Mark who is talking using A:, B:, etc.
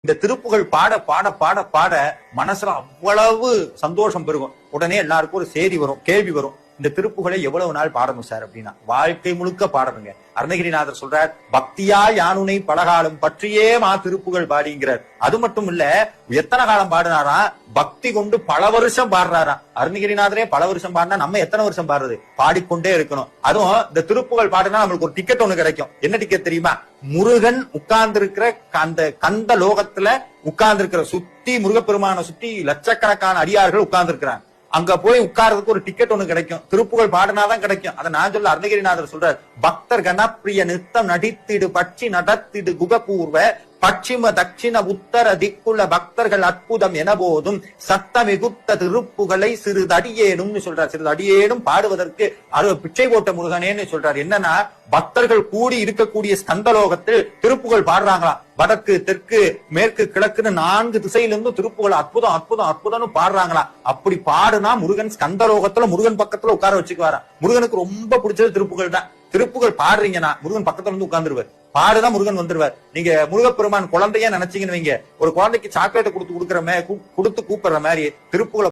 A: இந்த திருப்புகள் பாட பாட பாட பாட மனசுல அவ்வளவு சந்தோஷம் பெருகும். உடனே எல்லாருக்கும் ஒரு செய்தி வரும், கேள்வி வரும், இந்த திருப்புகளை எவ்வளவு நாள் பாடணும் சார் அப்படின்னா, வாழ்க்கை முழுக்க பாடணுங்க. அருணகிரிநாதர் சொல்றார், பக்தியா யானுனை பலகாலம் பற்றியே மா திருப்புகள் பாடிங்கிறார். அது மட்டும் இல்ல, எத்தனை காலம் பாடினாரா, பக்தி கொண்டு பல வருஷம் பாடுறாரா. அருணகிரிநாதரே பல வருஷம் பாடினா நம்ம எத்தனை வருஷம் பாடுறது, பாடிக்கொண்டே இருக்கணும். அதுவும் இந்த திருப்புகள் பாடினா நம்மளுக்கு ஒரு டிக்கெட் ஒண்ணு கிடைக்கும். என்ன டிக்கெட் தெரியுமா? முருகன் உட்கார்ந்து இருக்கிற அந்த கந்த லோகத்துல உட்கார்ந்து இருக்கிற, சுத்தி முருகப்பெருமான சுத்தி லட்சக்கணக்கான அடியார்கள் உட்கார்ந்து இருக்கிறாங்க. அங்க போய் உட்கார்றதுக்கு ஒரு டிக்கெட் ஒண்ணு கிடைக்கும். திருப்புகள் பாடினாதான் கிடைக்கும். அதை நான் சொல்ல, அருணகிரிநாதர் சொல்றார், பக்தர் கணப்பிரிய நித்தம் நடித்திடு பட்சி நடத்திடு குகபூர்வ பட்சிம தட்சிண உத்தர திக்குள்ள பக்தர்கள் அற்புதம் என போதும் சத்தமிகுத்த திருப்புகளை சிறிதடியேனும்னு சொல்றார். சிறிதடியேனும் பாடுவதற்கு பிச்சை போட்ட முருகனேன்னு சொல்றார். என்னன்னா, பக்தர்கள் கூடி இருக்கக்கூடிய ஸ்கந்தலோகத்தில் திருப்புகள் பாடுறாங்களாம். வடக்கு தெற்கு மேற்கு கிழக்குன்னு 4 திசையிலிருந்தும் திருப்புகள் அற்புதம் அற்புதம் அற்புதம்னு பாடுறாங்களாம். அப்படி பாடுனா முருகன் ஸ்கந்தலோகத்துல முருகன் பக்கத்துல உட்கார வச்சுக்குவாரா. முருகனுக்கு ரொம்ப பிடிச்சது திருப்புகள் தான். திருப்புகள் பாடுறீங்கன்னா முருகன் பக்கத்துல இருந்து உட்கார்ந்துருவார். பாடுதான் முருகன் வந்துருவார். நீங்க முருகப்பெருமான் குழந்தைய நினைச்சீங்கன்னு வைங்க, ஒரு குழந்தைக்கு சாக்லேட் கொடுத்து கூப்பிடுற மாதிரி திருப்புகளை